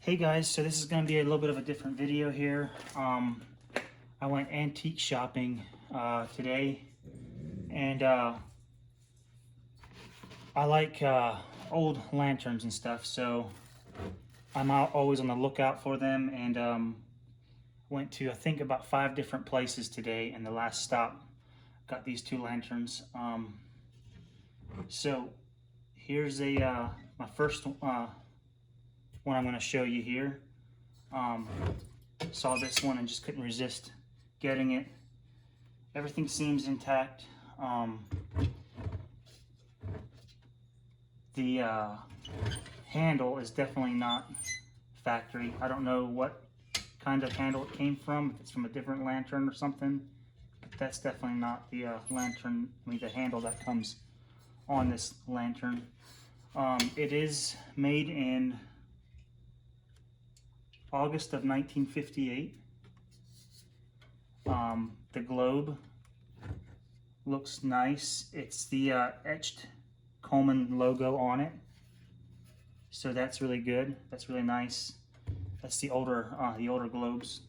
Hey guys, so this is going to be a little bit of a different video here. I went antique shopping today, and I like old lanterns and stuff, so I'm always on the lookout for them, and went to I think about 5 different places today, and the last stop got these 2 lanterns. So here's my first one I'm going to show you here. Saw this one and just couldn't resist getting it. Everything seems intact. The handle is definitely not factory. I don't know what kind of handle it came from, if it's from a different lantern or something, but that's definitely not the the handle that comes on this lantern. It is made in August of 1958. The globe looks nice. It's the etched Coleman logo on it, so that's really good. That's really nice. That's the older globes,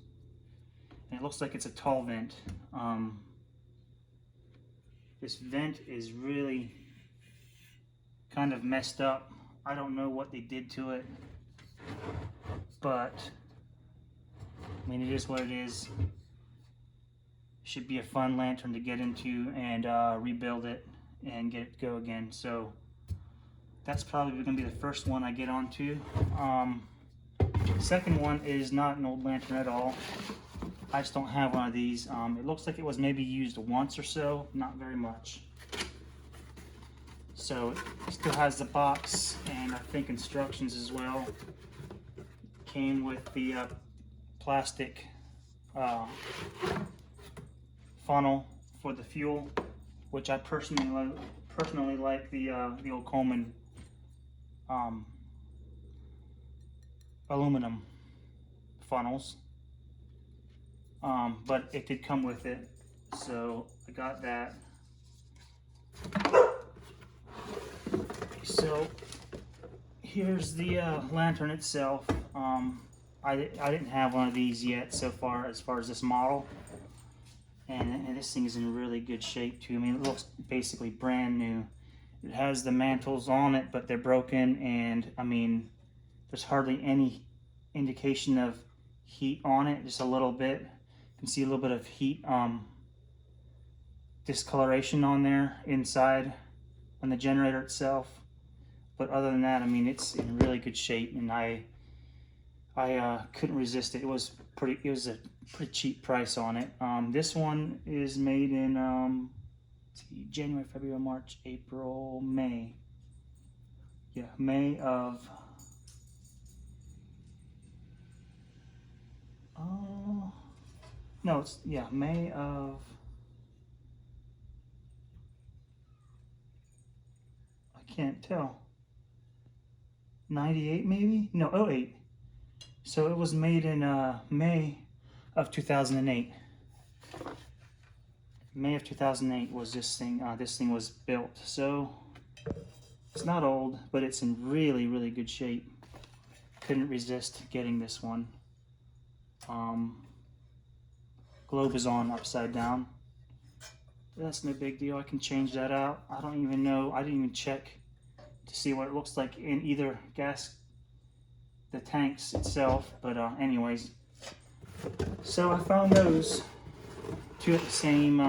and it looks like it's a tall vent. This vent is really kind of messed up. I don't know what they did to it, but I mean, it is what it is. Should be a fun lantern to get into and rebuild it and get it to go again. So that's probably going to be the first one I get onto. Second one is not an old lantern at all. I just don't have one of these. It looks like it was maybe used once or so, not very much. So it still has the box and I think instructions as well. Came with the plastic funnel for the fuel, which I personally like the old Coleman aluminum funnels, but it did come with it, so I got that. So here's the lantern itself. I didn't have one of these yet so far, as far as this model, and this thing is in really good shape too. I mean, it looks basically brand new. It has the mantles on it, but they're broken, and I mean, there's hardly any indication of heat on it, just a little bit. You can see a little bit of heat discoloration on there inside on the generator itself, but other than that, I mean, it's in really good shape, and I couldn't resist it. It was a pretty cheap price on it. This one is made in let's see, January, February, March, April, May. Yeah, May of no, it's May of, I can't tell. 98 maybe? No, 08. So it was made in May of 2008. May of 2008 was this thing. This thing was built. So it's not old, but it's in really, really good shape. Couldn't resist getting this one. Globe is on upside down. That's no big deal. I can change that out. I don't even know. I didn't even check to see what it looks like in either the tanks itself, but anyways, so I found those 2 at the same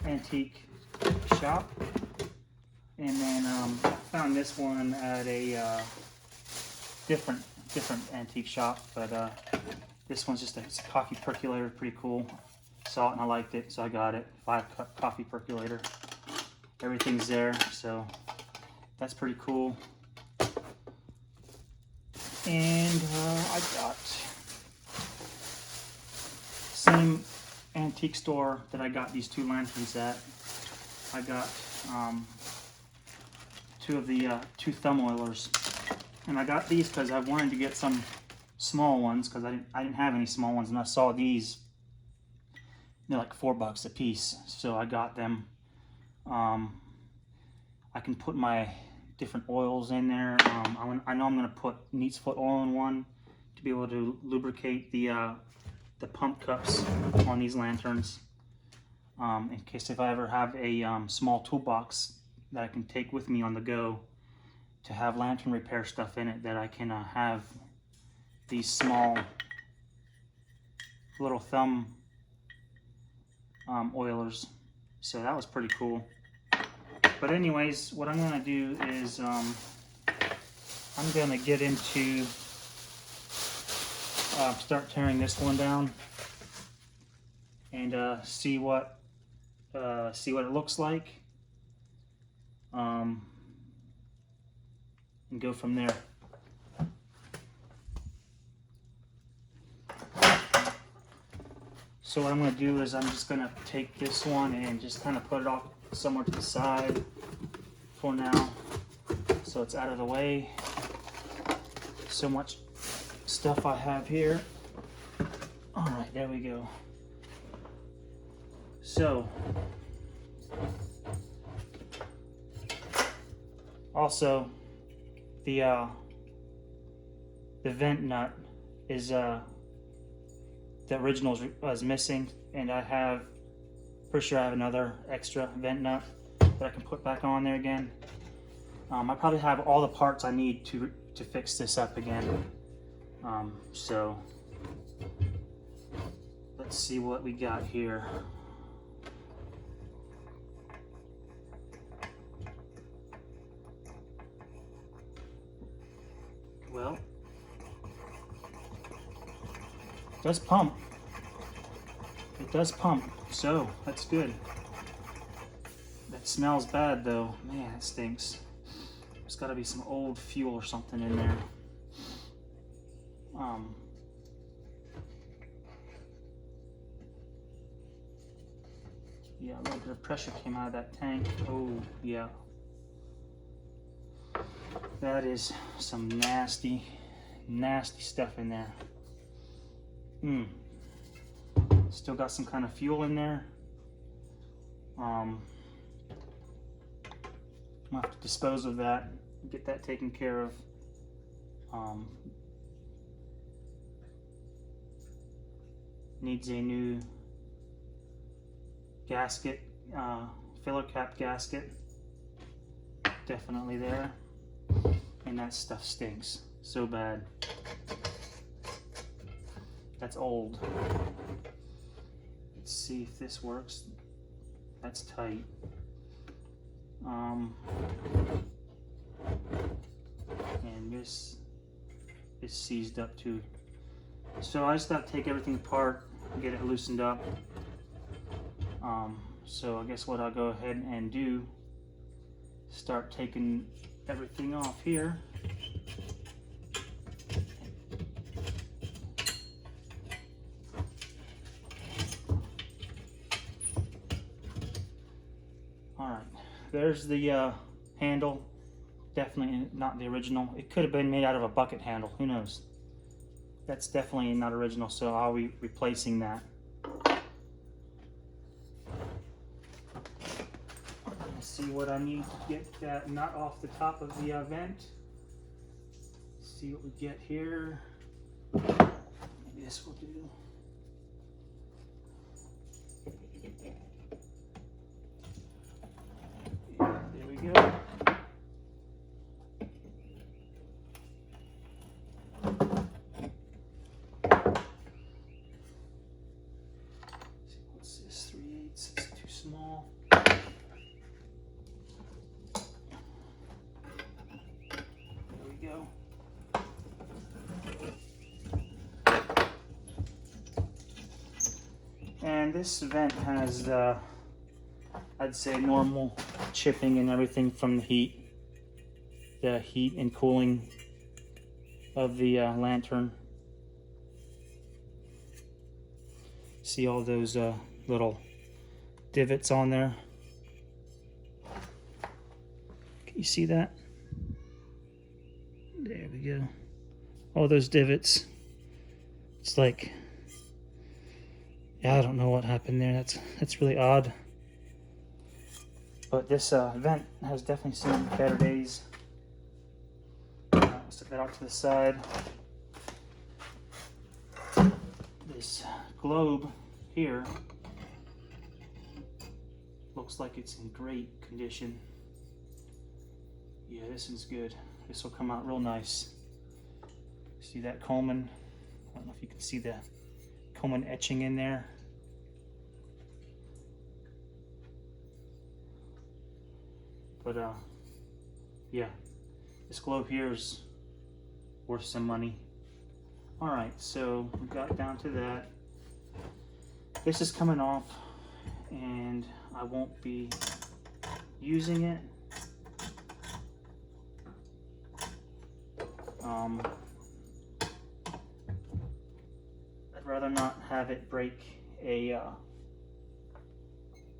antique shop, and then I found this one at a different antique shop, but this one's just it's a coffee percolator, pretty cool. Saw it and I liked it, so I got it. 5-cup coffee percolator. Everything's there, so that's pretty cool. And I got same antique store that I got these 2 lanterns at. I got 2 of the 2 thumb oilers, and I got these because I wanted to get some small ones because I didn't have any small ones, and I saw these. They're like $4 a piece, so I got them. I can put my different oils in there. I know I'm going to put neat's foot oil in one to be able to lubricate the pump cups on these lanterns. In case if I ever have a small toolbox that I can take with me on the go to have lantern repair stuff in it, that I can have these small little thumb oilers. So that was pretty cool. But anyways, what I'm going to do is I'm going to get into start tearing this one down and see what it looks like, and go from there. So what I'm going to do is I'm just going to take this one and just kind of put it off somewhere to the side for now, so it's out of the way. So much stuff I have here. All right, there we go. So also the vent nut is the original was missing, and pretty sure I have another extra vent nut that I can put back on there again. I probably have all the parts I need to fix this up again. So let's see what we got here. Well, it does pump. It does pump, so that's good. That smells bad though. Man, it stinks. There's got to be some old fuel or something in there. Yeah, a little bit of pressure came out of that tank. Oh, yeah. That is some nasty, nasty stuff in there. Still got some kind of fuel in there. I'll have to dispose of that, get that taken care of. Needs a new gasket, filler cap gasket. Definitely there. And that stuff stinks so bad. That's old. Let's see if this works. That's tight. And this is seized up too. So I just got to take everything apart, get it loosened up. So I guess what I'll go ahead and do, start taking everything off here. Alright, there's the handle. Definitely not the original. It could have been made out of a bucket handle, who knows. That's definitely not original, so I'll be replacing that. Let's see what I need to get that nut off the top of the vent. See what we get here. Maybe this will do. There we go. What's this? 3/8. It's too small. Go. And this vent has I'd say normal chipping and everything from the heat and cooling of the lantern. See all those little divots on there? Can you see that? There we go. All those divots. It's like, yeah, I don't know what happened there. That's really odd. But this vent has definitely seen better days. Set that off to the side. This globe here looks like it's in great condition. Yeah, this one's good. This will come out real nice. See that Coleman? I don't know if you can see the Coleman etching in there. But yeah, this globe here is worth some money. Alright, so we got down to that. This is coming off and I won't be using it. I'd rather not have it break a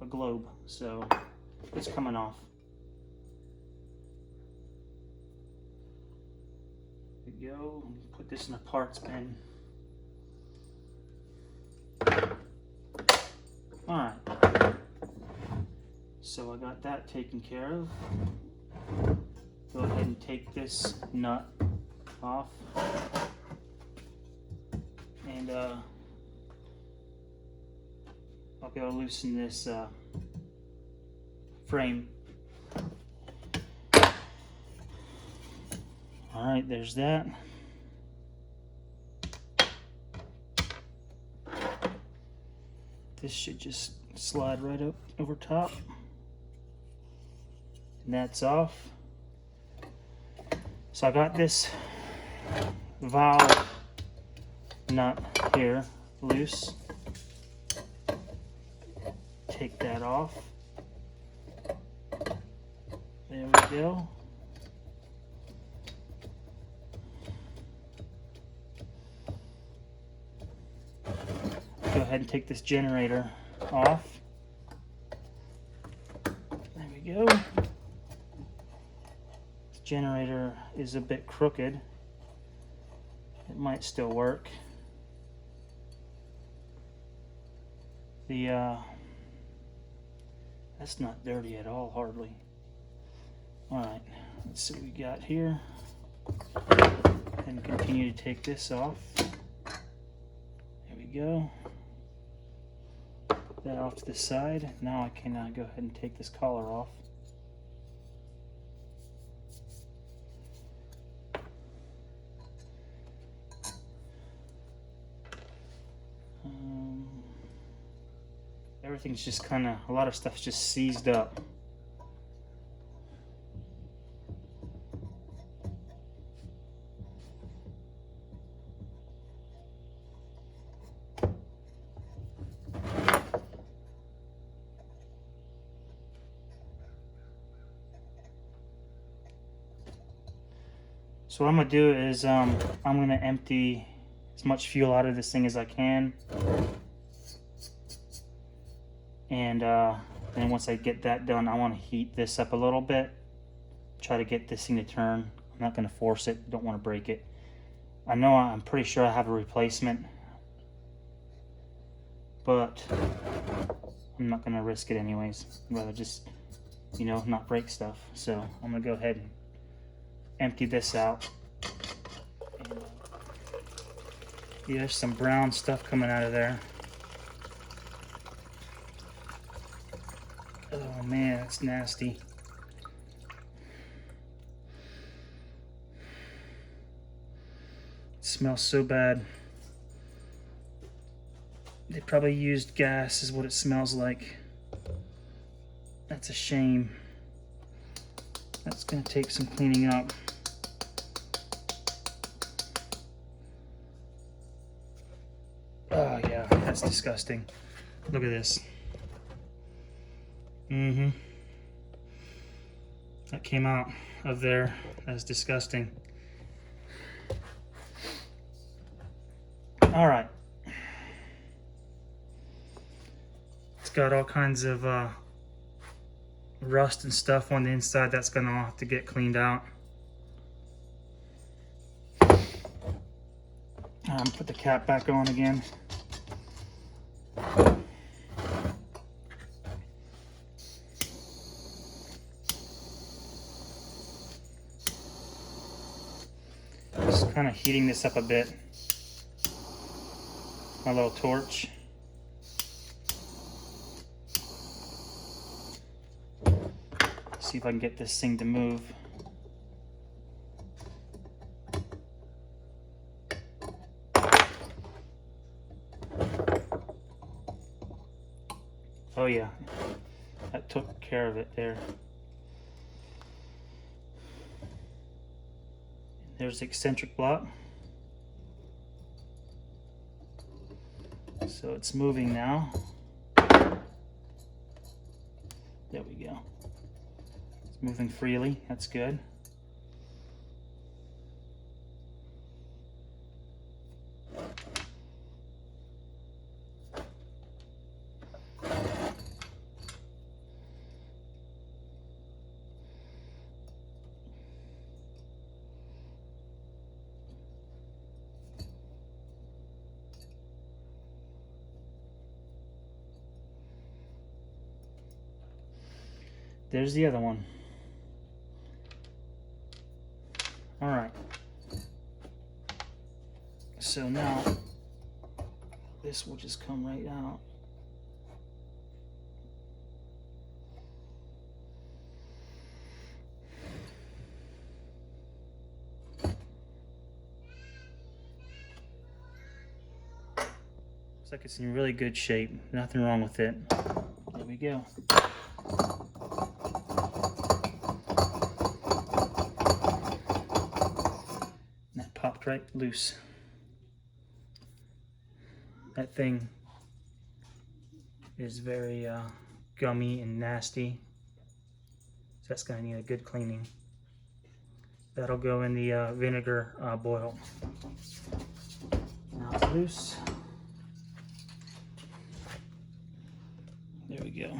globe, so it's coming off. There we go. Put this in a parts bin. Alright, so I got that taken care of. Go ahead and take this nut off. And I'll be able to loosen this frame. Alright, there's that. This should just slide right up over top. And that's off. So I got this valve nut here loose. Take that off. There we go. Go ahead and take this generator off. There we go. This generator is a bit crooked. It might still work. That's not dirty at all, hardly. Alright, let's see what we got here. And continue to take this off. There we go. Put that off to the side. Now I can go ahead and take this collar off. Everything's just kind of, a lot of stuff's just seized up. So what I'm going to do is I'm going to empty as much fuel out of this thing as I can. And then once I get that done, I want to heat this up a little bit. Try to get this thing to turn. I'm not going to force it. Don't want to break it. I'm pretty sure I have a replacement. But I'm not going to risk it anyways. I'd rather just, not break stuff. So I'm going to go ahead and empty this out. And, yeah, there's some brown stuff coming out of there. Oh man, that's nasty. It smells so bad. They probably used gas is what it smells like. That's a shame. That's gonna take some cleaning up. Oh yeah, that's disgusting. Look at this. That came out of there. That's disgusting. All right. It's got all kinds of rust and stuff on the inside. That's gonna have to get cleaned out. Put the cap back on again. Just kind of heating this up a bit. My little torch. See if I can get this thing to move. Oh yeah, that took care of it there. There's the eccentric block. So it's moving now. There we go. It's moving freely, that's good. There's the other one. All right. So now this will just come right out. Looks like it's in really good shape. Nothing wrong with it. There we go. Popped right loose. That thing is very gummy and nasty, so that's going to need a good cleaning. That'll go in the vinegar boil. Now it's loose. There we go.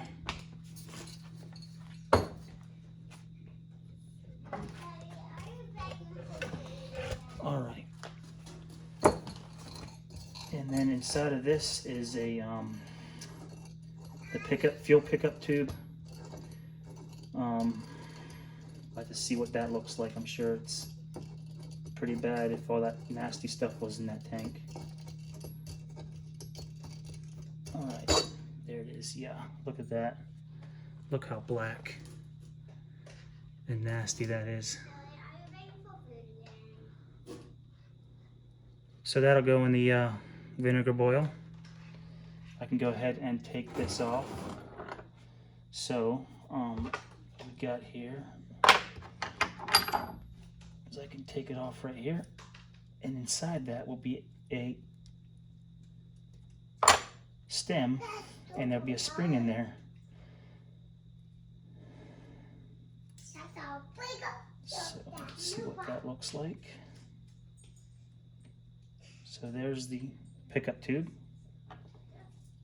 All right, and then inside of this is a the fuel pickup tube. I'd like to see what that looks like. I'm sure it's pretty bad if all that nasty stuff was in that tank. All right, there it is. Yeah, look at that. Look how black and nasty that is. So that'll go in the vinegar boil. I can go ahead and take this off. So we got here is I can take it off right here, and inside that will be a stem, and there'll be a spring in there. So let's see what that looks like. So there's the pickup tube,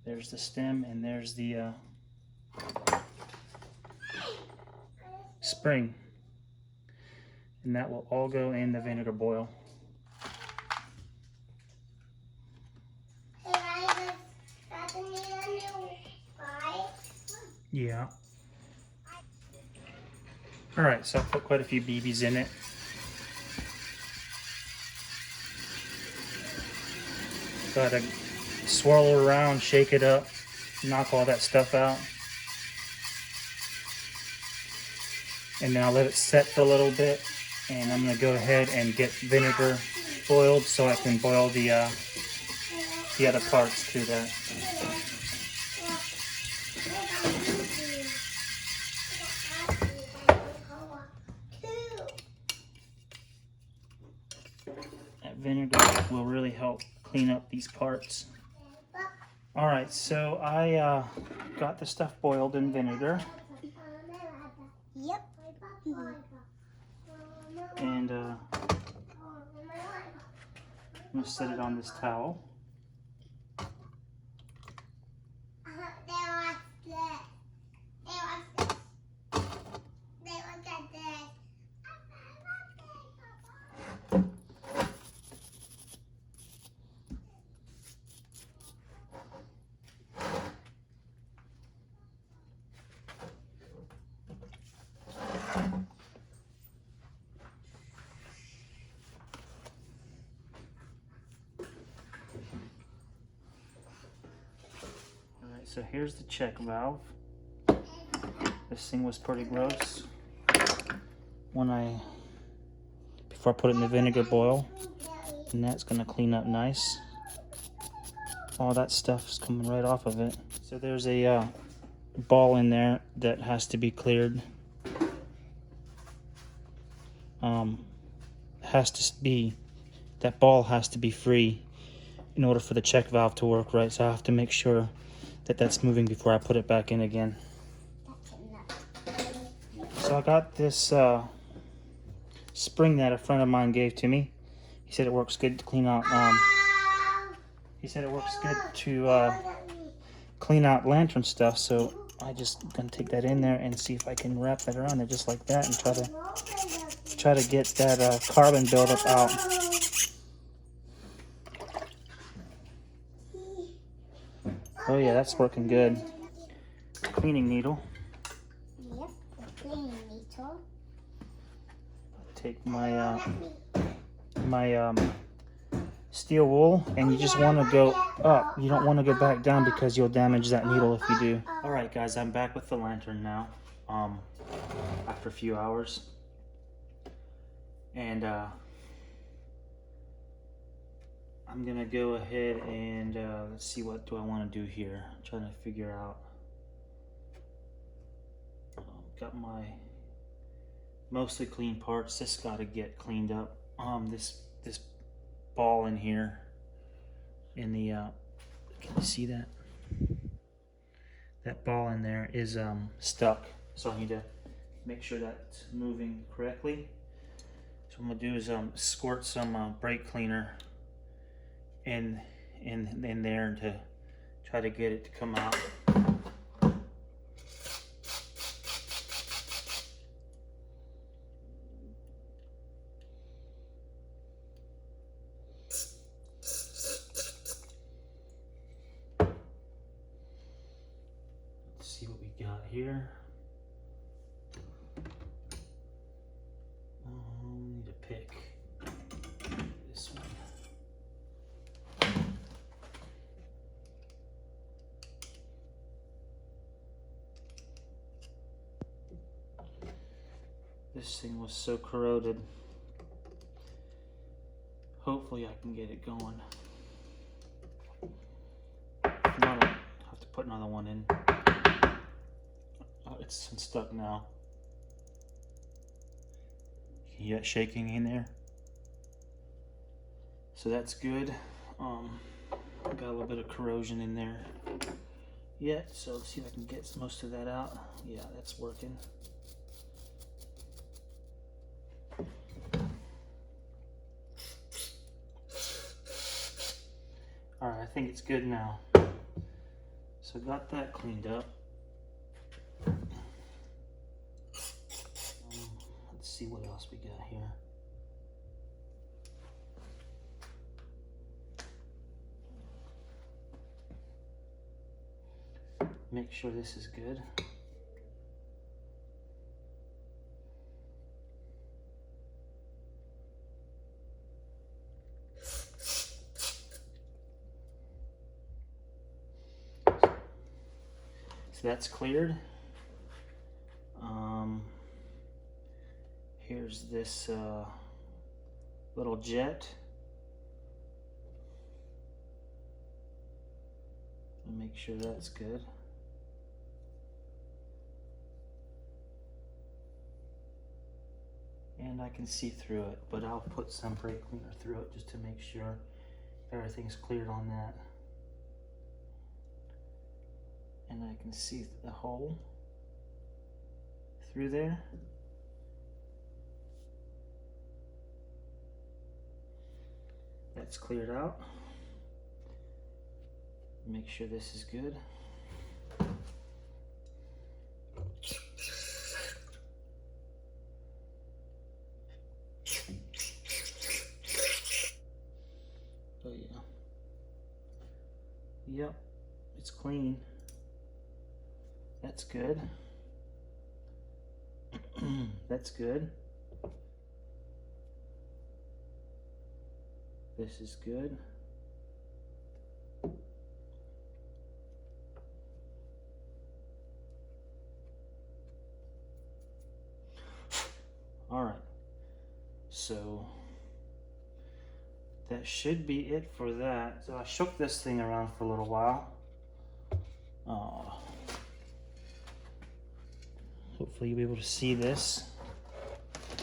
there's the stem, and there's the spring. And that will all go in the vinegar boil. Yeah. Alright, so I put quite a few BBs in it. Gotta swirl it around, shake it up, knock all that stuff out. And then I'll let it set for a little bit, and I'm gonna go ahead and get vinegar boiled so I can boil the other parts to that. That vinegar will really help clean up these parts. All right, so I got the stuff boiled in vinegar. Yep. And I'm gonna set it on this towel. So here's the check valve. This thing was pretty gross before I put it in the vinegar boil, and that's gonna clean up nice. All that stuff's coming right off of it. So there's a ball in there that has to be cleared. That ball has to be free in order for the check valve to work right. So I have to make sure that that's moving before I put it back in again. So I got this spring that a friend of mine gave to me. He said it works good to clean out. He said it works good to clean out lantern stuff. So I just gonna take that in there and see if I can wrap that around there just like that and try to get that carbon buildup out. Oh yeah, that's working good. Cleaning needle. Yep, the cleaning needle. Take my steel wool, and you just want to go up. You don't want to go back down because you'll damage that needle if you do. All right, guys, I'm back with the lantern now. After a few hours, and I'm gonna go ahead and let's see, what do I want to do here. I'm trying to figure out. Got my mostly clean parts. This got to get cleaned up. This ball in here in the can you see that? That ball in there is stuck. So I need to make sure that's moving correctly. So what I'm gonna do is squirt some brake cleaner in there to try to get it to come out. Let's see what we got here. Need to pick this one. This thing was so corroded. Hopefully I can get it going. If not, I'll have to put another one in. Oh, it's stuck now. Can you hear it shaking in there? So that's good. Got a little bit of corrosion in there yet, so let's see if I can get most of that out. Yeah, that's working. Alright, I think it's good now. So got that cleaned up. Let's see what else we got here. Make sure this is good. So that's cleared. Here's this little jet. Make sure that's good. And I can see through it, but I'll put some brake cleaner through it just to make sure everything's cleared on that. And I can see the hole through there. That's cleared out. Make sure this is good. Oh yeah. Yep, it's clean. That's good. That's good. This is good. that should be it for that. So I shook this thing around for a little while. Hopefully you'll be able to see this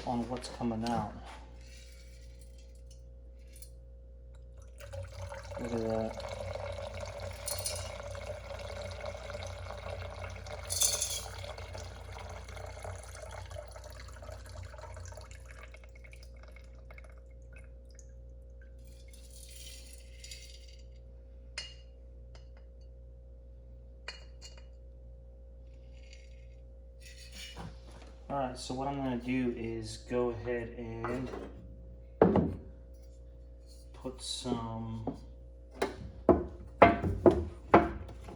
on what's coming out. Look at that. Alright, so what I'm going to do is go ahead and put some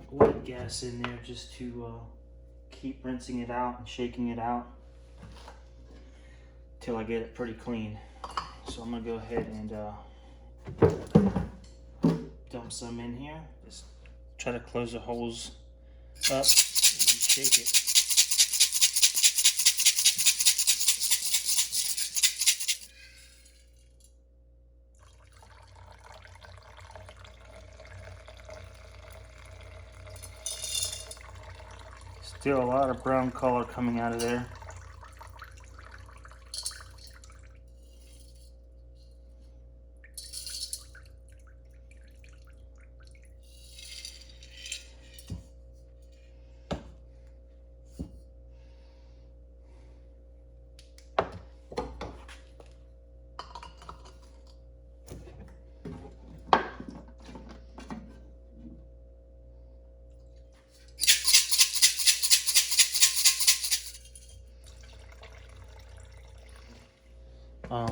white gas in there just to keep rinsing it out and shaking it out till I get it pretty clean. So I'm going to go ahead and dump some in here. Just try to close the holes up and shake it. Still a lot of brown color coming out of there.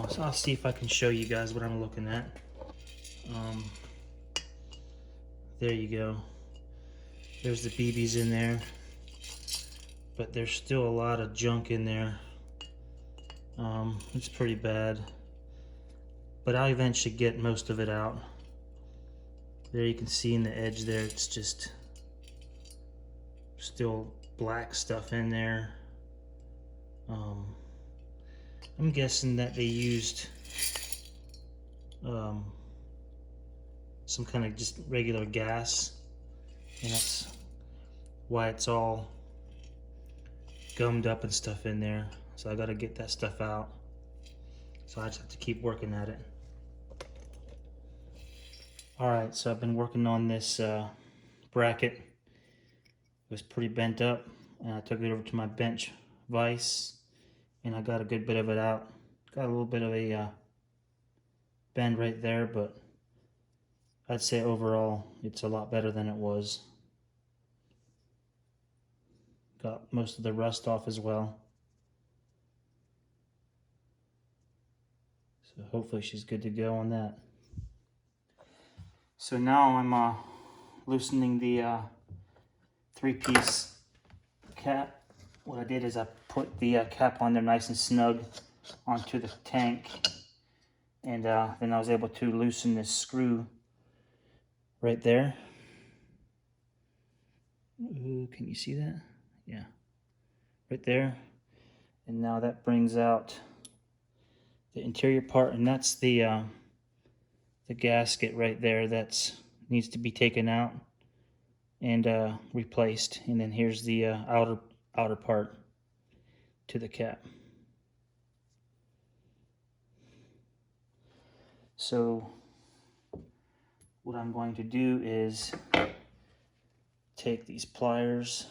So I'll see if I can show you guys what I'm looking at. There you go. There's the BBs in there, but there's still a lot of junk in there. It's pretty bad, but I'll eventually get most of it out. There you can see in the edge there, it's just still black stuff in there. I'm guessing that they used some kind of just regular gas, and that's why it's all gummed up and stuff in there. So I got to get that stuff out. So I just have to keep working at it. Alright, so I've been working on this bracket. It was pretty bent up, and I took it over to my bench vise, and I got a good bit of it out. Got a little bit of a bend right there, but I'd say overall it's a lot better than it was. Got most of the rust off as well. So hopefully she's good to go on that. So now I'm loosening the 3-piece cap. What I did is I put the cap on there nice and snug onto the tank, and then I was able to loosen this screw right there. Ooh, can you see that? Yeah, right there. And now that brings out the interior part, and that's the gasket right there that needs to be taken out and replaced. And then here's the outer part to the cap. So what I'm going to do is take these pliers,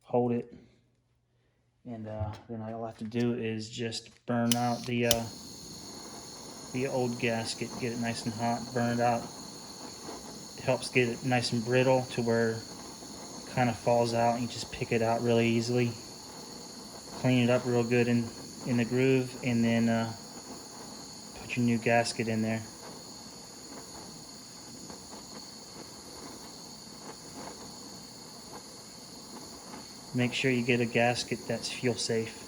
hold it, and then all I have to do is just burn out the old gasket, get it nice and hot, burn it out. It helps get it nice and brittle to where it kind of falls out, and you just pick it out really easily. Clean it up real good in the groove, and then put your new gasket in there. Make sure you get a gasket that's fuel safe.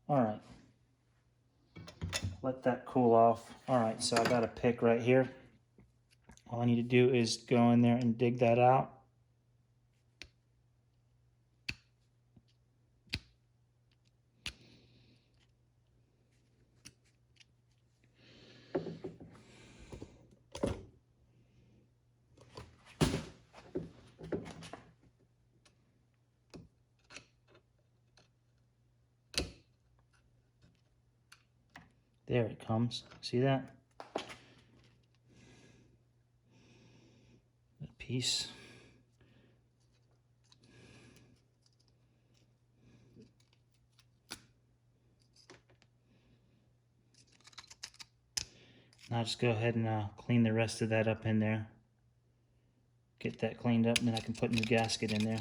Alright, let that cool off. Alright, so I got a pick right here. All I need to do is go in there and dig that out. There it comes. See that? That piece. Now just go ahead and clean the rest of that up in there. Get that cleaned up, and then I can put a new gasket in there.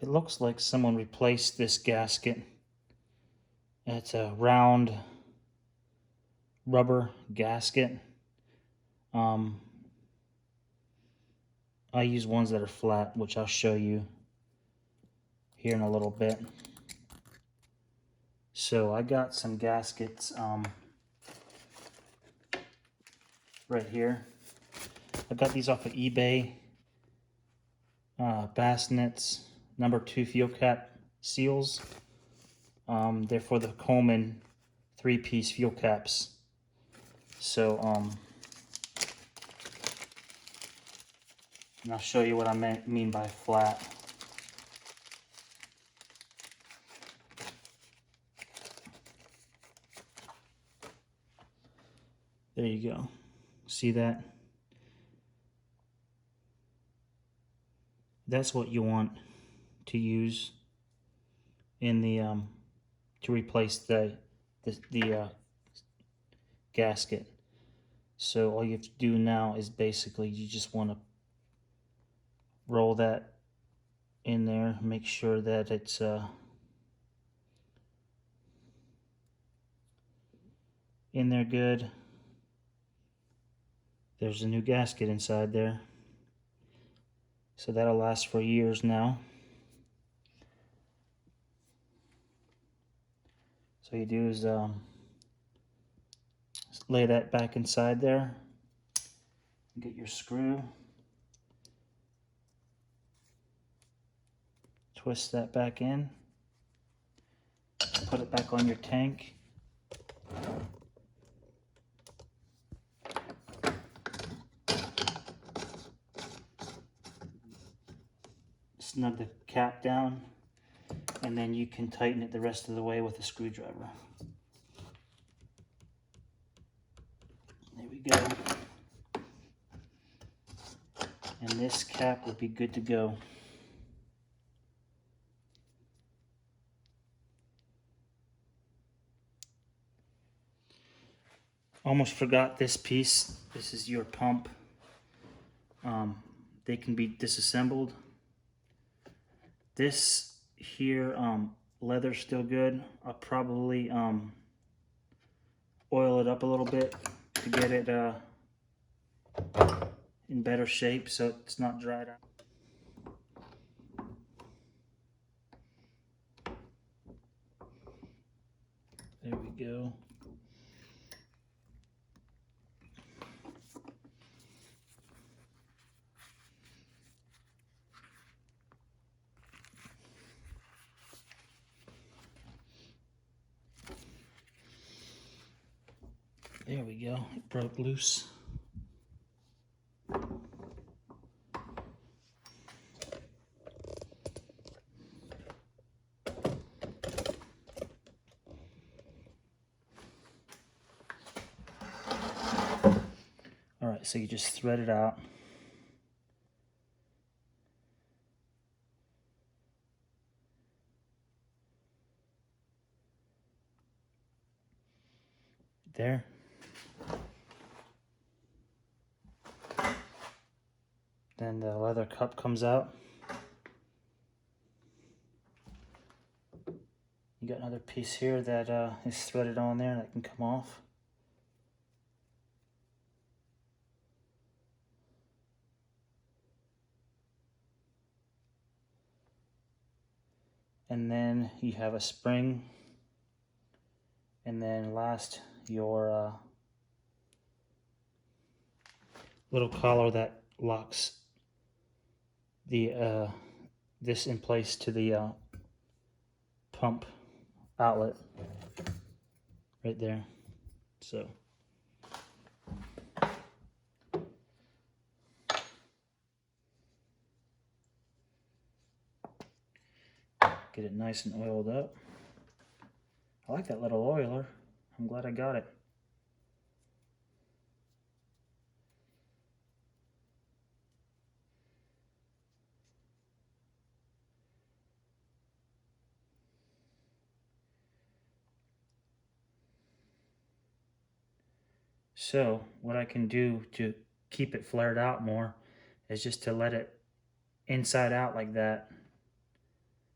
It looks like someone replaced this gasket. It's a round rubber gasket. I use ones that are flat, which I'll show you here in a little bit. So I got some gaskets right here. I got these off of eBay. Bassnets #2 fuel cap seals. They're for the Coleman 3-piece fuel caps. So and I'll show you what I mean by flat. There you go. See that? That's what you want to use in the to replace the gasket. So all you have to do now is basically you just want to roll that in there, make sure that it's in there good. There's a new gasket inside there, so that'll last for years now. So you do is lay that back inside there, get your screw, twist that back in, put it back on your tank. Snug the cap down, and then you can tighten it the rest of the way with a screwdriver. There we go. And this cap will be good to go. Almost forgot this piece. This is your pump. They can be disassembled. This here, leather's still good. I'll probably oil it up a little bit to get it in better shape so it's not dried out. There we go. There we go. It broke loose. Alright, so you just thread it out. There. Then the leather cup comes out. You got another piece here that is threaded on there that can come off. And then you have a spring. And then last, your little collar that locks the this in place to the pump outlet right there. So get it nice and oiled up. I like that little oiler. I'm glad I got it. So what I can do to keep it flared out more is just to let it inside out like that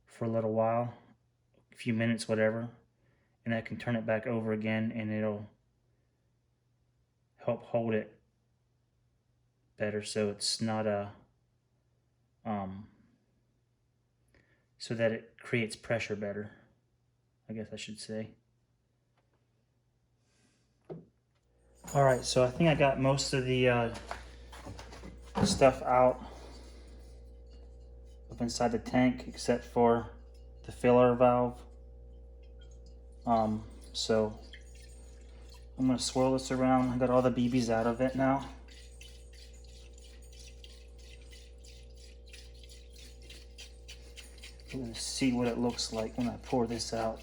for a little while, a few minutes, whatever, and I can turn it back over again and it'll help hold it better so it's not so that it creates pressure better, I guess I should say. All right, so I think I got most of the stuff out up inside the tank except for the filler valve. So I'm gonna swirl this around. I got all the BBs out of it now. We're gonna see what it looks like when I pour this out.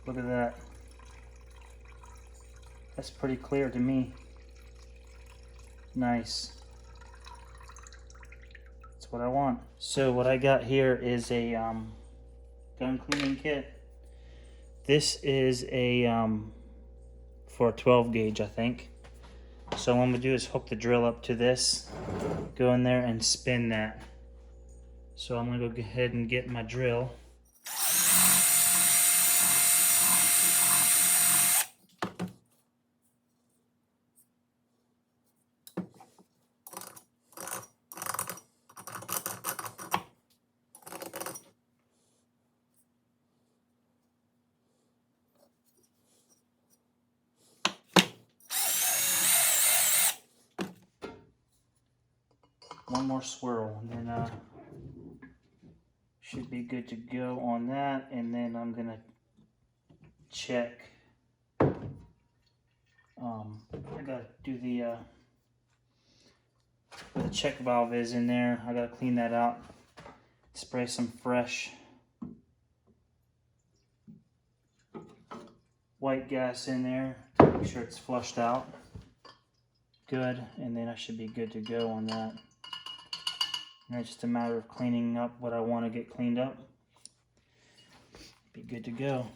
Look at that. That's pretty clear to me. Nice. That's what I want. So what I got here is a gun cleaning kit. This is a for a 12 gauge, I think. So what I'm gonna do is hook the drill up to this, go in there and spin that. So I'm gonna go ahead and get my drill. One more swirl and then should be good to go on that. And then I'm gonna check. I gotta do the where the check valve is in there. I gotta clean that out. Spray some fresh white gas in there to make sure it's flushed out good, and then I should be good to go on that. And it's just a matter of cleaning up what I want to get cleaned up. Be good to go.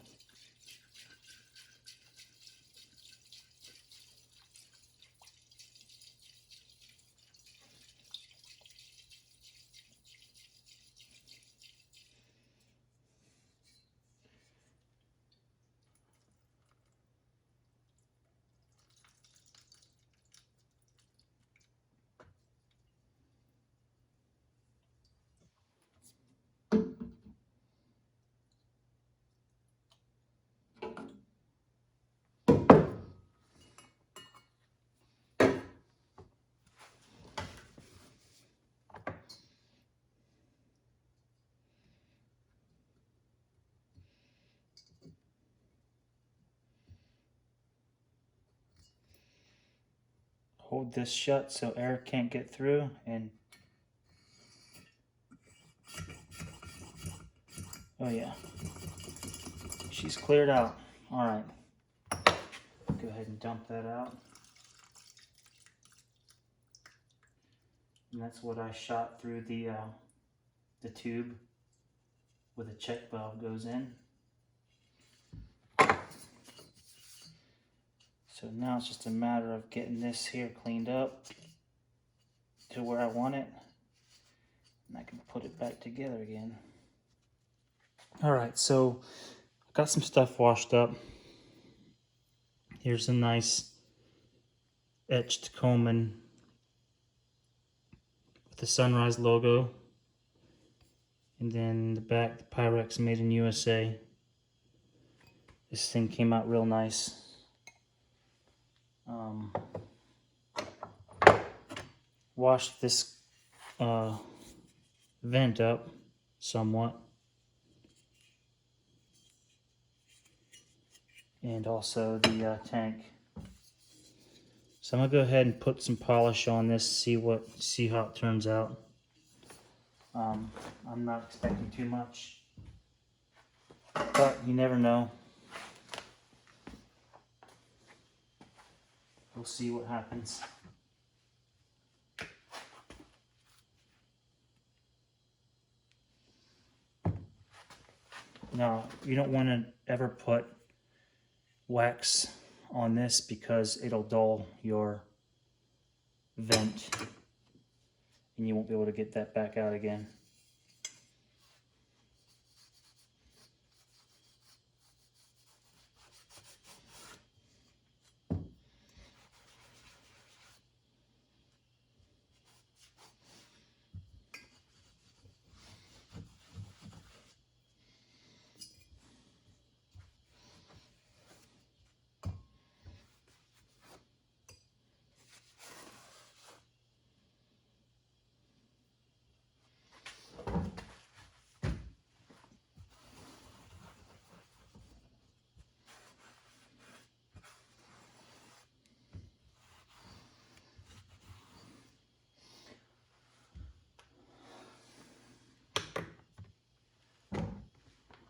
Hold this shut so air can't get through, and oh yeah, she's cleared out. All right, go ahead and dump that out. And that's what I shot through the tube where the check valve goes in. So now it's just a matter of getting this here cleaned up to where I want it, and I can put it back together again. All right, so I got some stuff washed up. Here's a nice etched Coleman with the Sunrise logo, and then the back, the Pyrex made in USA. This thing came out real nice. Washed this vent up somewhat, and also the tank. So I'm gonna go ahead and put some polish on this, see how it turns out. I'm not expecting too much, but you never know. We'll see what happens. Now, you don't want to ever put wax on this because it'll dull your vent and you won't be able to get that back out again.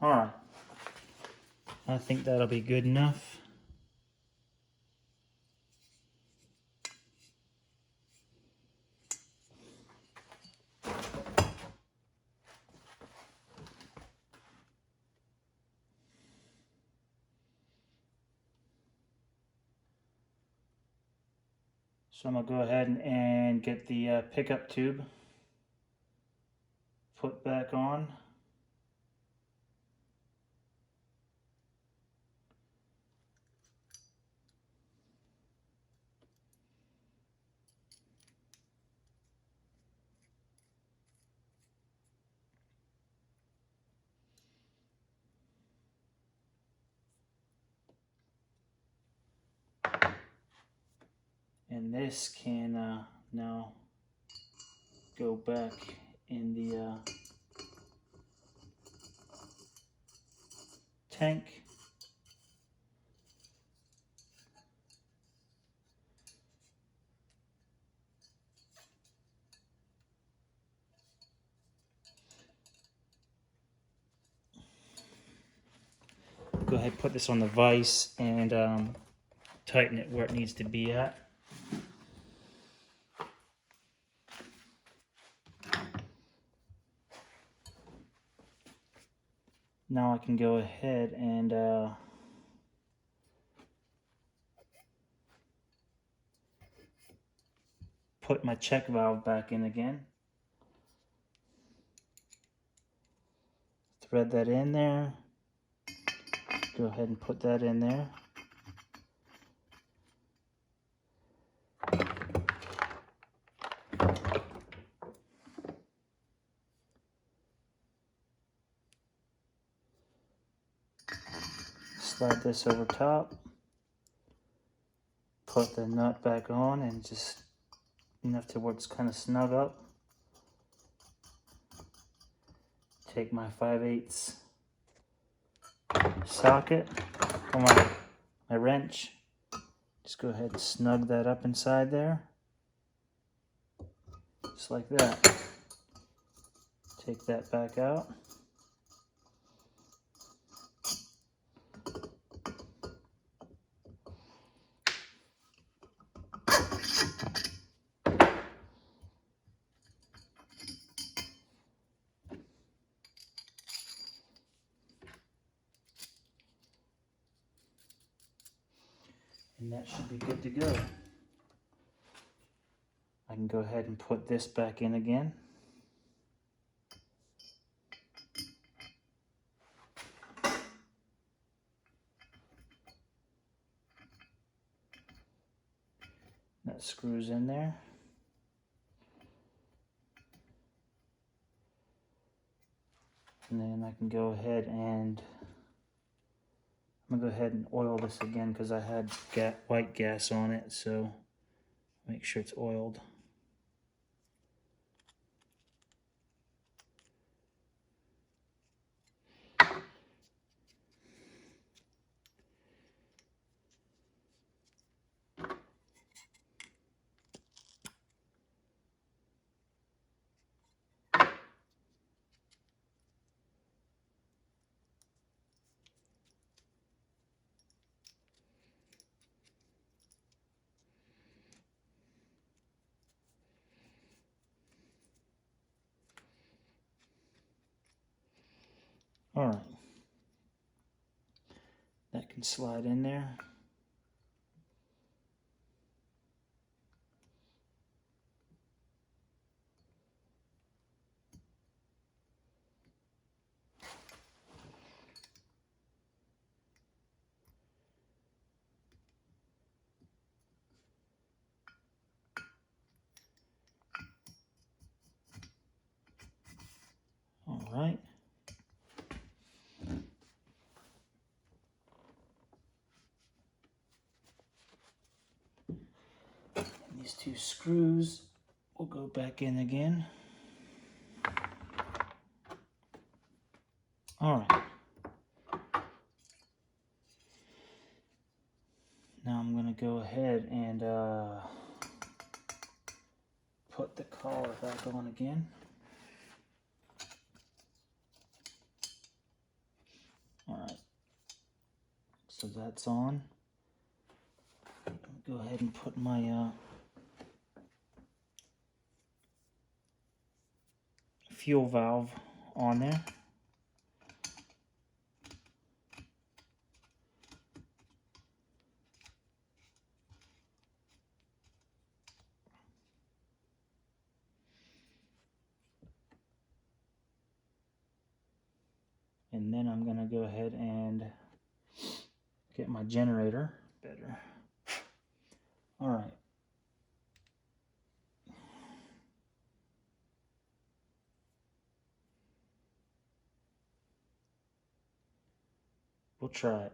Alright, I think that'll be good enough. So I'm going to go ahead and get the pickup tube put back on. And this can now go back in the tank. Go ahead and put this on the vise and tighten it where it needs to be at. Now I can go ahead and put my check valve back in again. Thread that in there. Go ahead and put that in there. Slide this over top. Put the nut back on and just enough to where it's kind of snug up. Take my 5/8 socket on my wrench. Just go ahead and snug that up inside there. Just like that. Take that back out. And that should be good to go. I can go ahead and put this back in again. That screws in there. And then I can go ahead and I'm gonna go ahead and oil this again because I had white gas on it, so make sure it's oiled. All right, that can slide in there. All right. And these two screws will go back in again. All right. Now I'm gonna go ahead and put the collar back on again. All right. So that's on. Go ahead and put my fuel valve on there. And then I'm gonna go ahead and get my generator better. All right. We'll try it.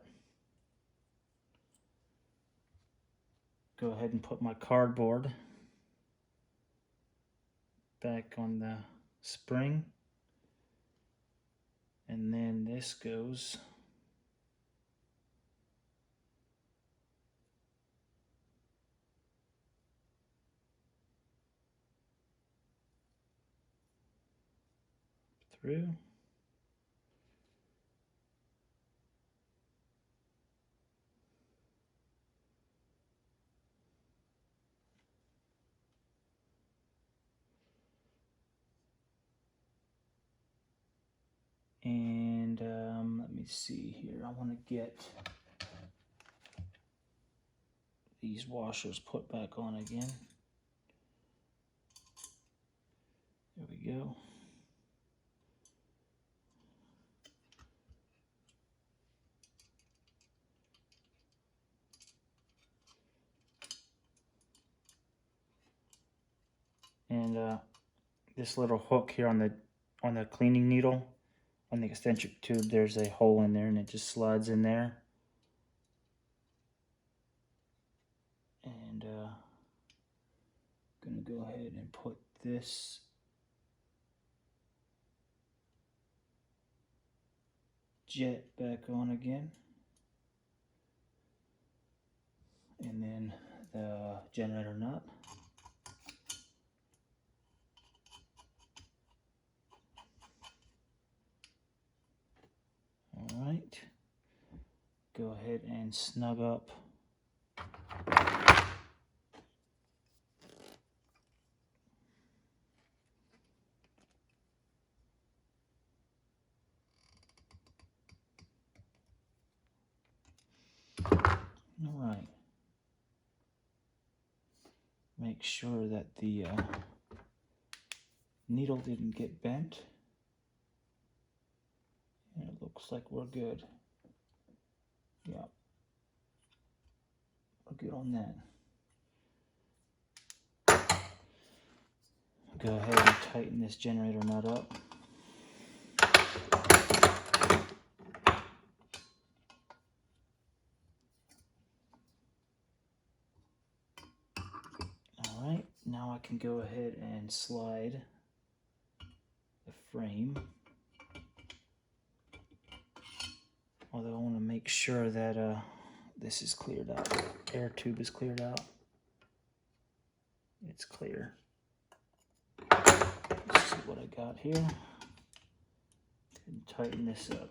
Go ahead and put my cardboard back on the spring. And then this goes through. And let me see here. I want to get these washers put back on again. There we go. And this little hook here on the cleaning needle, on the eccentric tube, there's a hole in there and it just slides in there. And gonna go ahead and put this jet back on again. And then the generator nut. All right, go ahead and snug up all right. Make sure that the needle didn't get bent. And it looks like we're good. Yeah, we're good on that. Go ahead and tighten this generator nut up. Alright, now I can go ahead and slide the frame. Although I want to make sure that this is cleared out. Air tube is cleared out. It's clear. Let's see what I got here. And tighten this up.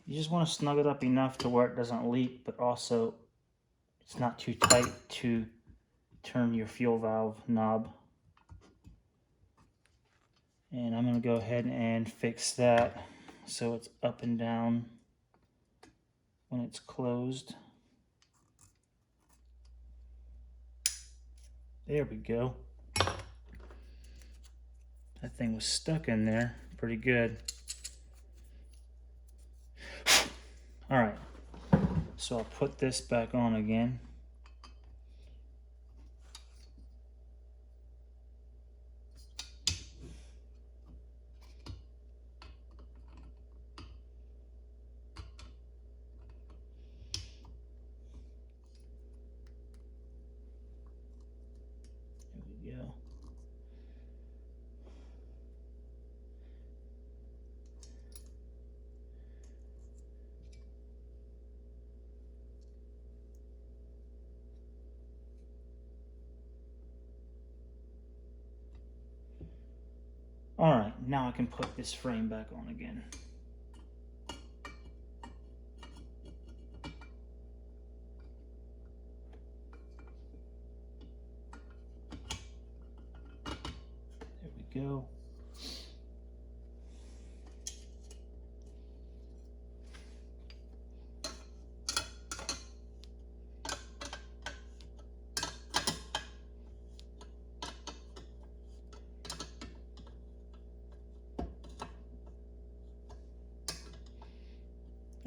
You just want to snug it up enough to where it doesn't leak, but also it's not too tight to turn your fuel valve knob. And I'm going to go ahead and fix that so it's up and down when it's closed. There we go. That thing was stuck in there pretty good. Alright, so I'll put this back on again. There we go. Alright, now I can put this frame back on again. There we go.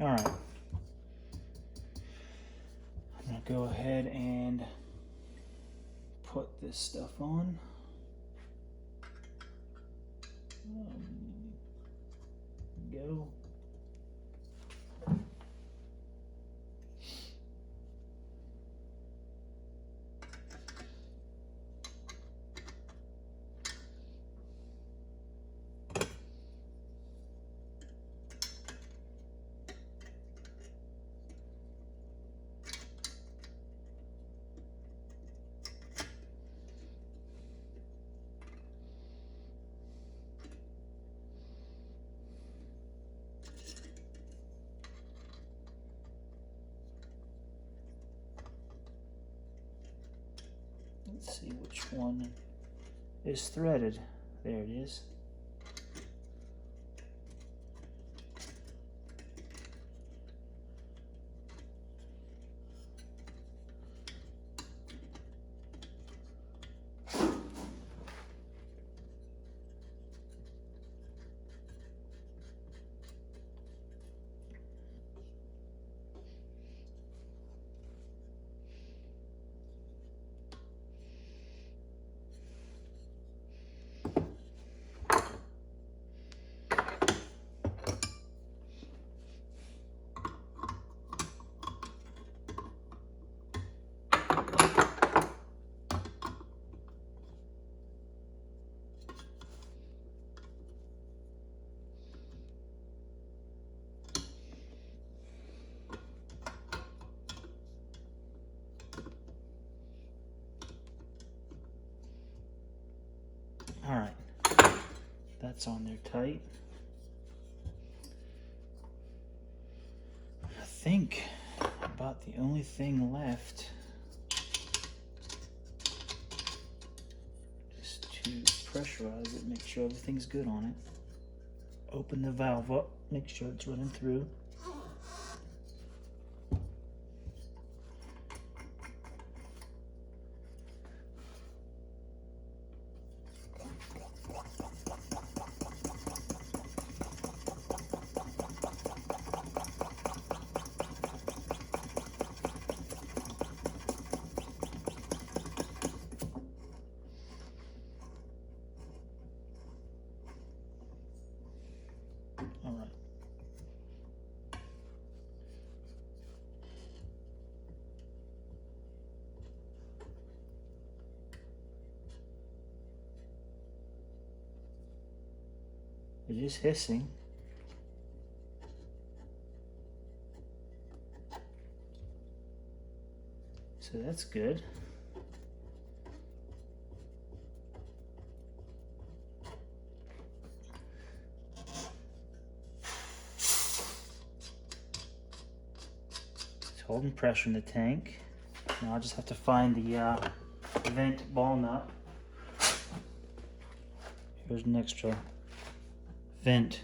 Alright, I'm going to go ahead and put this stuff on. Go. Let's see which one is threaded. There it is. Alright, that's on there tight. I think about the only thing left pressurize it, make sure everything's good on it. Open the valve up, make sure it's running through. All right. It is hissing. So that's good. It's holding pressure in the tank. Now I just have to find the vent ball nut. Here's an extra vent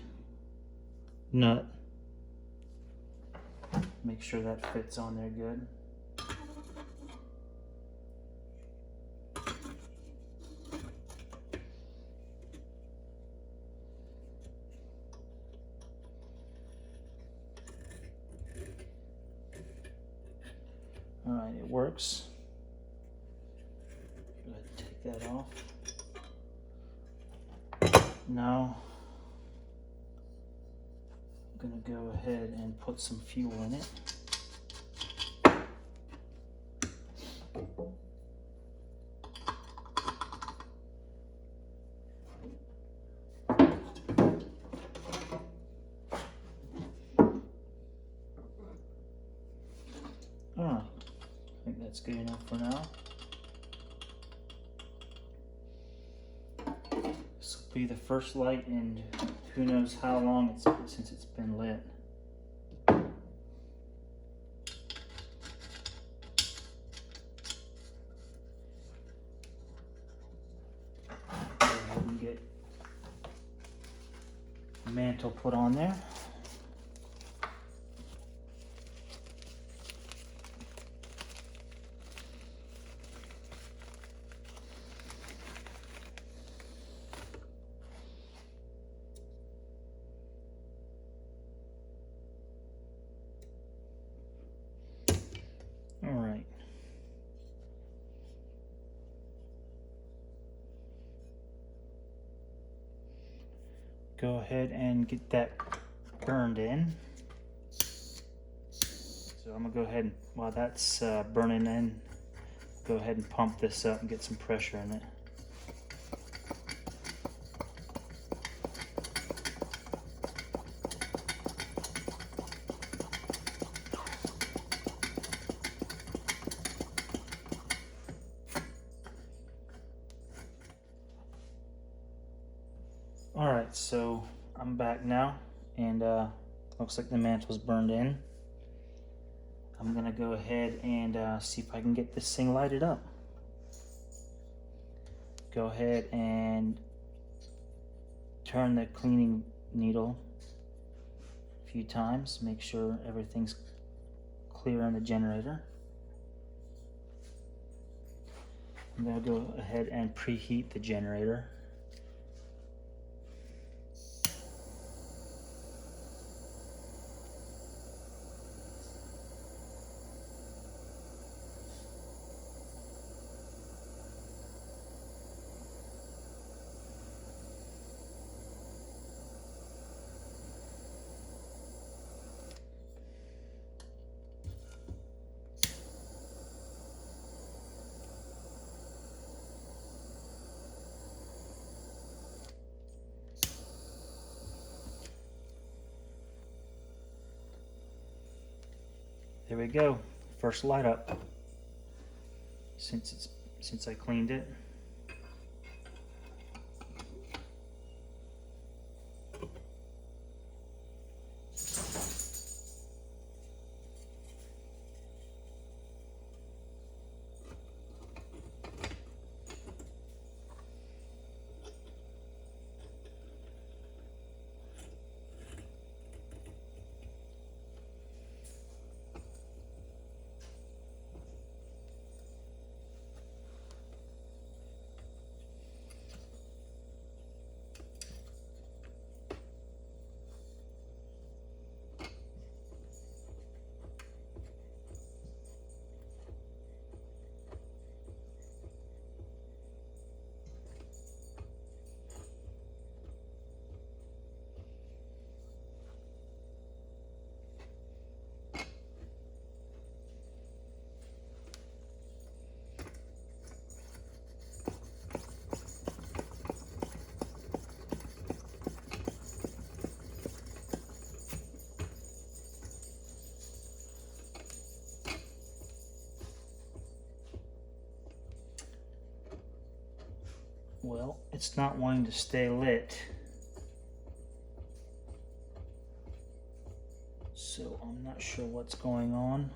nut. Make sure that fits on there good. All right, it works. Go ahead and take that off. Now I'm gonna go ahead and put some fuel in it. Alright, I think that's good enough for now. This will be the first light in who knows how long since it's been lit. Go ahead and get the mantle put on there. All right. Go ahead and get that burned in. So I'm gonna go ahead and while that's burning in, go ahead and pump this up and get some pressure in it. Alright, so I'm back now, and looks like the mantle's burned in. I'm gonna go ahead and see if I can get this thing lighted up. Go ahead and turn the cleaning needle a few times, make sure everything's clear on the generator. I'm gonna go ahead and preheat the generator. There we go, first light up since I cleaned it. Well, it's not wanting to stay lit. So I'm not sure what's going on.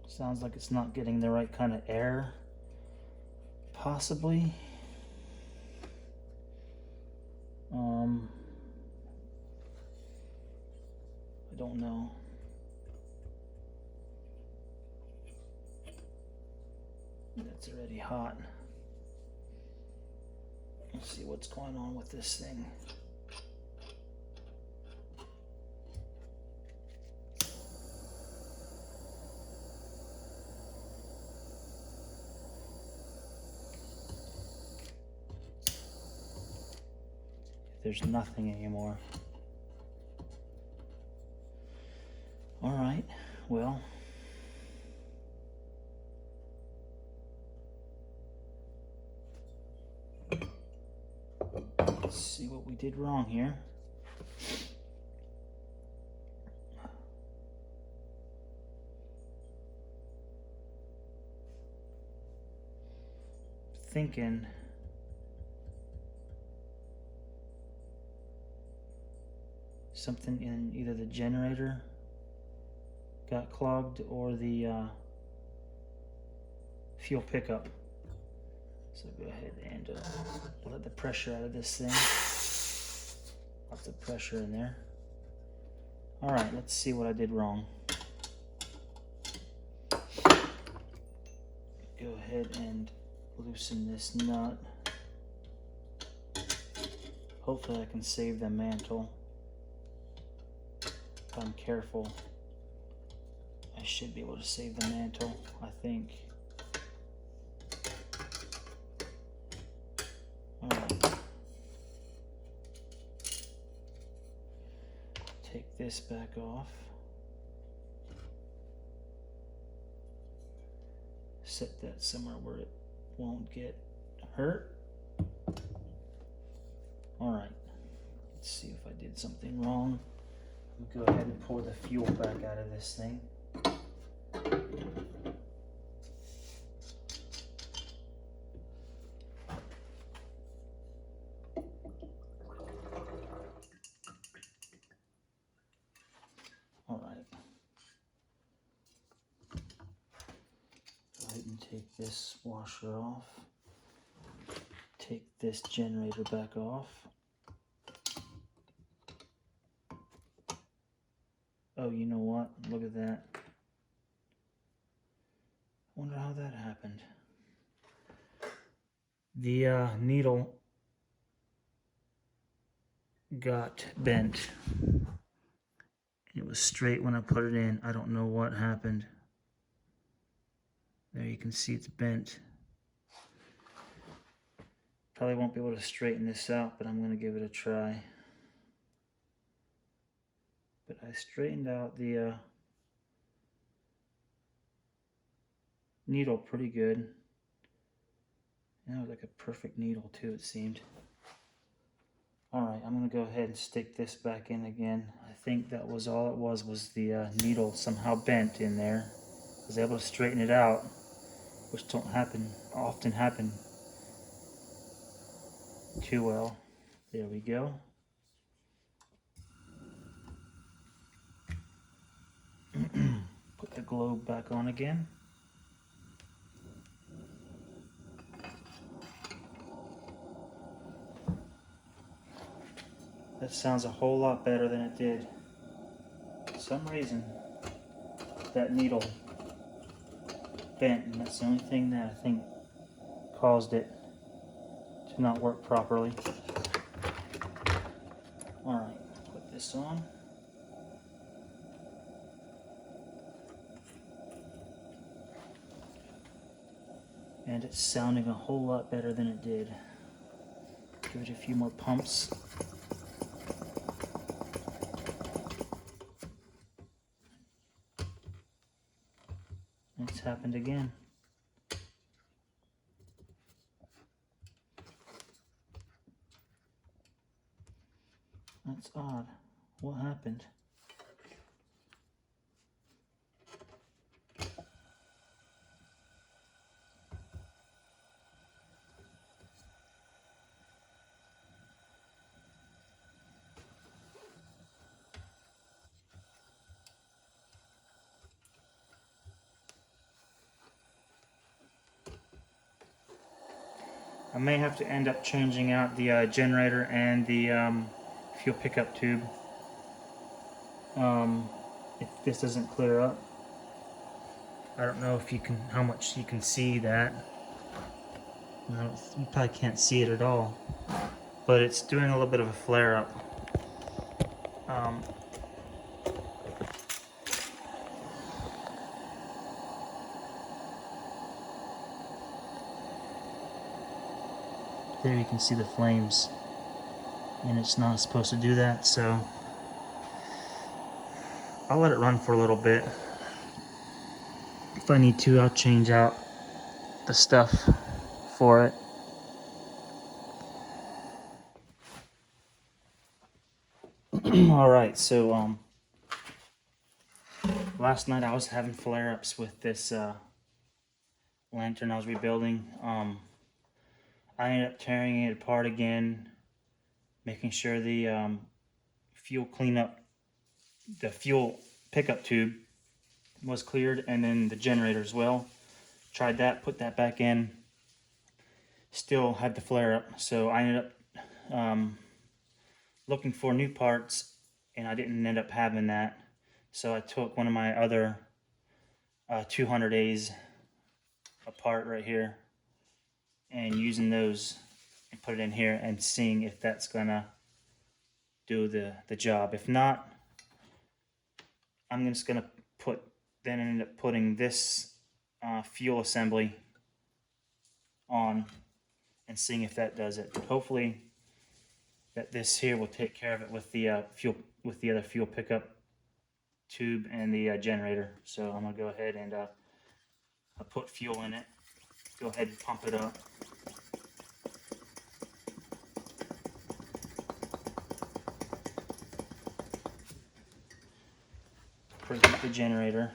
Sounds like it's not getting the right kind of air, possibly. I don't know. That's already hot. Let's see what's going on with this thing. There's nothing anymore. All right, well. Let's see what we did wrong here. Thinking something in either the generator got clogged or the fuel pickup. So go ahead and let the pressure out of this thing. Lots of pressure in there. All right, let's see what I did wrong. Go ahead and loosen this nut. Hopefully I can save the mantle. If I'm careful, I should be able to save the mantle, I think. Alright. Take this back off. Set that somewhere where it won't get hurt. Alright. Let's see if I did something wrong. Go ahead and pour the fuel back out of this thing. All right. Go ahead and take this washer off. Take this generator back off. Oh, you know what? Look at that. I wonder how that happened. The needle got bent. It was straight when I put it in. I don't know what happened. There you can see it's bent. Probably won't be able to straighten this out, but I'm going to give it a try. But I straightened out the needle pretty good. That was like a perfect needle too, it seemed. Alright, I'm going to go ahead and stick this back in again. I think that was all it was the needle somehow bent in there. I was able to straighten it out, which don't often happen too well. There we go. Put the globe back on again. That sounds a whole lot better than it did. For some reason, that needle bent, and that's the only thing that I think caused it to not work properly. Alright, put this on. And it's sounding a whole lot better than it did. Give it a few more pumps. It's happened again. That's odd. What happened? I may have to end up changing out the generator and the fuel pickup tube if this doesn't clear up. I don't know if you can, how much you can see that. You probably can't see it at all, but it's doing a little bit of a flare up. There you can see the flames, and it's not supposed to do that, so I'll let it run for a little bit. If I need to, I'll change out the stuff for it. Alright, so last night I was having flare-ups with this lantern I was rebuilding. I ended up tearing it apart again, making sure the fuel cleanup, the fuel pickup tube was cleared, and then the generator as well. Tried that, put that back in, still had the flare up, so I ended up looking for new parts, and I didn't end up having that. So I took one of my other 200As apart right here, and using those and put it in here and seeing if that's gonna do the job. If not, I'm just gonna end up putting this fuel assembly on and seeing if that does it. Hopefully that this here will take care of it with the other fuel pickup tube and the generator. So I'm gonna go ahead and I'll put fuel in it. Go ahead and pump it up. Preheat the generator.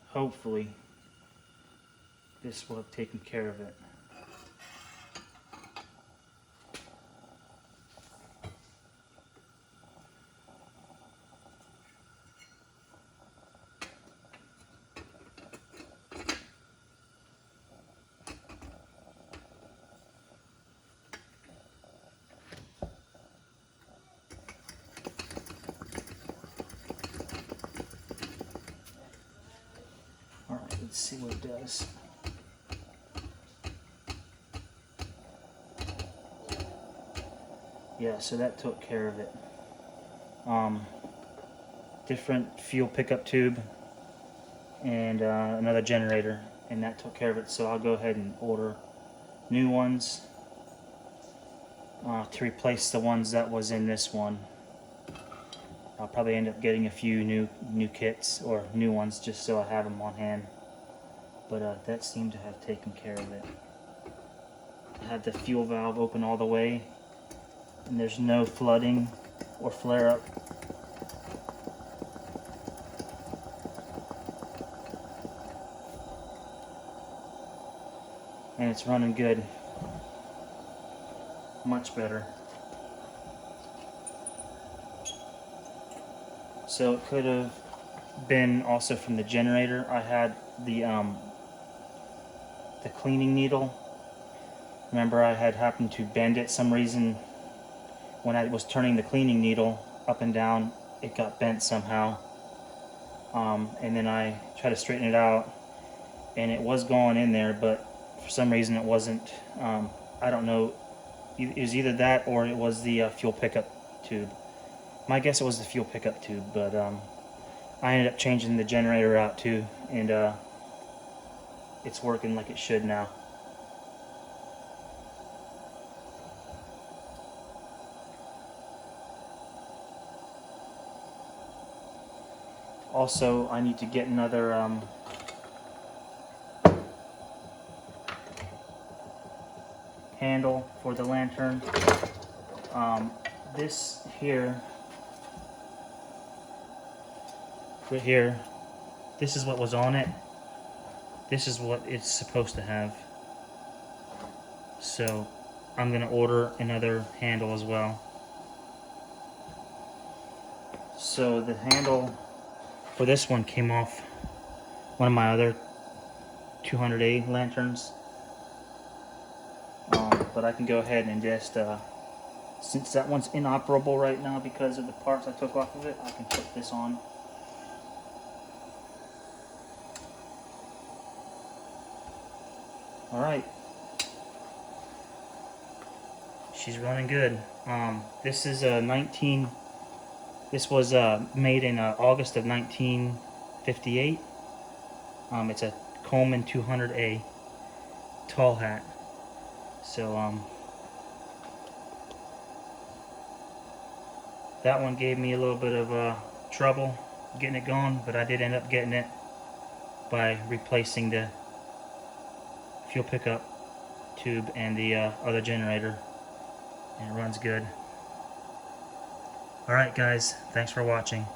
Hopefully this will have taken care of it. Alright, let's see what it does. Yeah, so that took care of it. Different fuel pickup tube and another generator, and that took care of it. So I'll go ahead and order new ones to replace the ones that was in this one. I'll probably end up getting a few new kits or new ones just so I have them on hand. But that seemed to have taken care of it. I had the fuel valve open all the way, and there's no flooding or flare up. And it's running good. Much better. So it could have been also from the generator. I had the cleaning needle. Remember, I had happened to bend it some reason when I was turning the cleaning needle up and down. It got bent somehow, and then I tried to straighten it out, and it was going in there, but for some reason it wasn't. I don't know. It was either that or it was the fuel pickup tube. My guess it was the fuel pickup tube, but I ended up changing the generator out too, and it's working like it should now. Also, I need to get another handle for the lantern. This here, right here, this is what was on it. This is what it's supposed to have. So I'm gonna order another handle as well. So the handle for this one came off one of my other 200A lanterns. But I can go ahead and just, since that one's inoperable right now because of the parts I took off of it, I can put this on. Alright. She's running good. This is a this was made in August of 1958. It's a Coleman 200A tall hat. So that one gave me a little bit of trouble getting it going, but I did end up getting it by replacing the fuel pickup tube and the other generator, and it runs good. Alright guys, thanks for watching.